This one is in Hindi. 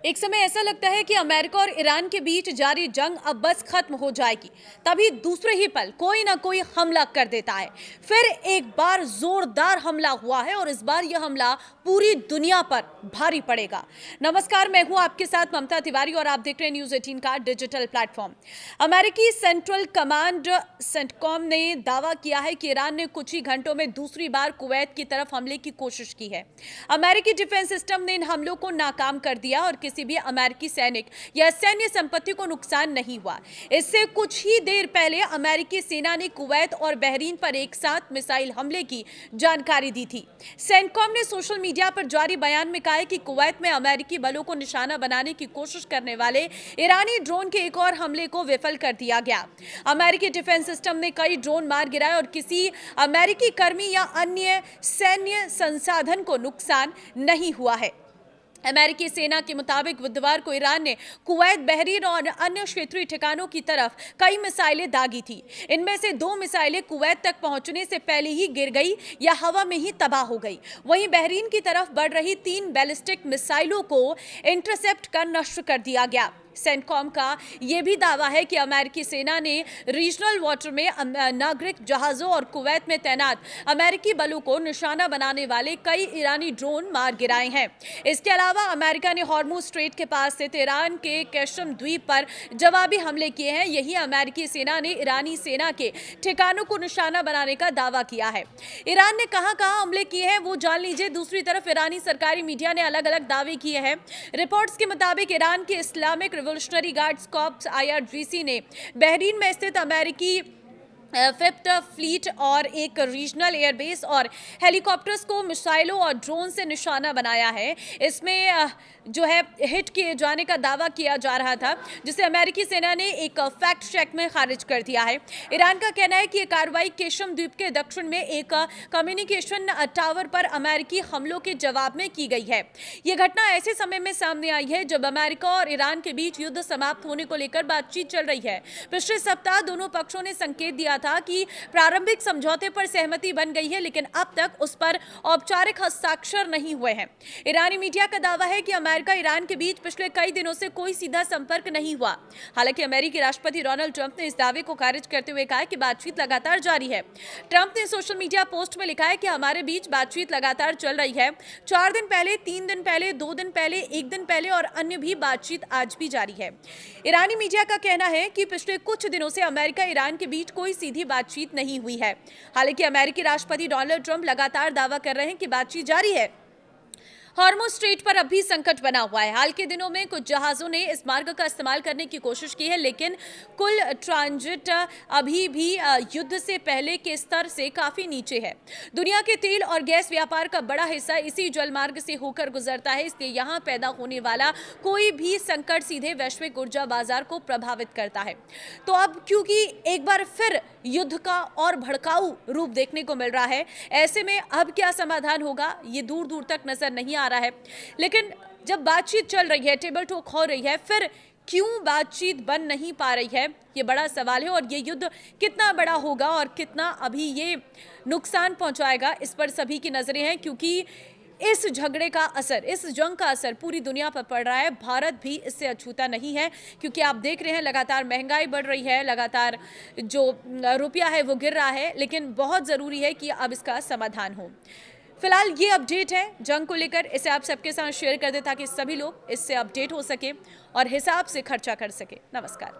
एक समय ऐसा लगता है कि अमेरिका और ईरान के बीच जारी जंग अब बस खत्म हो जाएगी। तभी दूसरे ही पल कोई ना कोई हमला कर देता है। फिर एक बार जोरदार हमला हुआ है और इस बार यह हमला पूरी दुनिया पर भारी पड़ेगा। नमस्कार, मैं हूं आपके साथ ममता तिवारी और आप देख रहे हैं न्यूज 18 का डिजिटल प्लेटफॉर्म। अमेरिकी सेंट्रल कमांड सेंटकॉम ने दावा किया है कि ईरान ने कुछ ही घंटों में दूसरी बार कुवैत की तरफ हमले की कोशिश की है। अमेरिकी डिफेंस सिस्टम ने इन हमलों को नाकाम कर दिया और किसी भी अमेरिकी सैनिक या सैन्य संपत्ति को नुकसान नहीं हुआ। इससे कुछ ही देर पहले अमेरिकी सेना ने कुवैत और बहरीन पर एक साथ मिसाइल हमले की जानकारी दी थी। सेंटकॉम ने सोशल मीडिया पर जारी बयान में कहा है कि कुवैत में अमेरिकी बलों को निशाना बनाने की कोशिश करने वाले ईरानी ड्रोन के एक और हमले को विफल कर दिया गया। अमेरिकी डिफेंस सिस्टम ने कई ड्रोन मार गिराए और किसी अमेरिकी कर्मी या अन्य सैन्य संसाधन को नुकसान नहीं हुआ है। अमेरिकी सेना के मुताबिक बुधवार को ईरान ने कुवैत, बहरीन और अन्य क्षेत्रीय ठिकानों की तरफ कई मिसाइलें दागी थी। इनमें से 2 मिसाइलें कुवैत तक पहुंचने से पहले ही गिर गई या हवा में ही तबाह हो गई। वहीं बहरीन की तरफ बढ़ रही 3 बैलिस्टिक मिसाइलों को इंटरसेप्ट कर नष्ट कर दिया गया। सेंटकॉम का यह भी दावा है कि अमेरिकी सेना ने रीजनल वाटर में नागरिक जहाजों और कुवैत में तैनात अमेरिकी बलों को निशाना बनाने वाले कई ईरानी ड्रोन मार गिराए हैं। इसके अलावा अमेरिका ने हॉर्मुज स्ट्रेट के पास स्थित ईरान के कैशम द्वीप पर जवाबी हमले किए हैं। यही अमेरिकी सेना ने ईरानी सेना के ठिकानों को निशाना बनाने का दावा किया है। ईरान ने कहां हमले किए हैं वो जान लीजिए। दूसरी तरफ ईरानी सरकारी मीडिया ने अलग अलग दावे किए हैं। रिपोर्ट्स के मुताबिक ईरान के Islamic revolutionary guards corps IRGC ने बहरीन में स्थित अमेरिकी 5th फ्लीट और एक रीजनल एयरबेस और हेलीकॉप्टर्स को मिसाइलों और ड्रोन से निशाना बनाया है। इसमें जो है हिट किए जाने का दावा किया जा रहा था, जिसे अमेरिकी सेना ने एक फैक्ट चेक में खारिज कर दिया है। ईरान का कहना है कि यह कार्रवाई केशम द्वीप के दक्षिण में एक कम्युनिकेशन टावर पर अमेरिकी हमलों के जवाब में की गई है। यह घटना ऐसे समय में सामने आई है जब अमेरिका और ईरान के बीच युद्ध समाप्त होने को लेकर बातचीत चल रही है। पिछले सप्ताह दोनों पक्षों ने संकेत दिया था कि प्रारंभिक समझौते पर सहमति बन गई है, लेकिन अब तक उस पर औपचारिक हस्ताक्षर नहीं हुए हैं। ईरानी मीडिया का दावा है कि अमेरिका ईरान के बीच पिछले कई दिनों से कोई सीधा संपर्क नहीं हुआ। हालांकि अमेरिकी राष्ट्रपति डोनाल्ड ट्रंप ने इस दावे को खारिज करते हुए कहा कि बातचीत लगातार जारी है। ट्रंप ने सोशल मीडिया पोस्ट में लिखा है कि हमारे बीच बातचीत लगातार चल रही है। 4 दिन पहले, 3 दिन पहले, 2 दिन पहले, 1 दिन पहले और अन्य भी बातचीत आज भी जारी है। ईरानी मीडिया का कहना है कि पिछले कुछ दिनों से अमेरिका ईरान के बीच कोई सीधी बातचीत नहीं हुई है। हालांकि अमेरिकी राष्ट्रपति डोनाल्ड ट्रंप लगातार दावा कर रहे हैं कि बातचीत जारी है। हॉर्मुज स्ट्रेट पर अब भी संकट बना हुआ है। हाल के दिनों में कुछ जहाजों ने इस मार्ग का इस्तेमाल करने की कोशिश की है, लेकिन कुल ट्रांजिट अभी भी युद्ध से पहले के स्तर से काफी नीचे है। दुनिया के तेल और गैस व्यापार का बड़ा हिस्सा इसी जलमार्ग से होकर गुजरता है, इसलिए यहां पैदा होने वाला कोई भी संकट सीधे वैश्विक ऊर्जा बाजार को प्रभावित करता है। तो अब क्योंकि एक बार फिर युद्ध का और भड़काऊ रूप देखने को मिल रहा है, ऐसे में अब क्या समाधान होगा ये दूर दूर तक नजर नहीं आ रहा है। लेकिन जब बातचीत चल रही है, टेबल टॉक हो रही है, फिर क्यों बातचीत बन नहीं पा रही है, ये बड़ा सवाल है। और ये युद्ध कितना बड़ा होगा और कितना अभी ये नुकसान पहुंचाएगा, इस पर सभी की नजरें हैं, क्योंकि इस झगड़े का असर, इस जंग का असर पूरी दुनिया पर पड़ रहा है। भारत भी इससे अछूता नहीं है, क्योंकि आप देख रहे हैं लगातार महंगाई बढ़ रही है, लगातार जो रुपया है वो गिर रहा है। लेकिन बहुत ज़रूरी है कि अब इसका समाधान हो। फिलहाल ये अपडेट है जंग को लेकर, इसे आप सबके साथ शेयर कर दें ताकि सभी लोग इससे अपडेट हो सके और हिसाब से खर्चा कर सके। नमस्कार।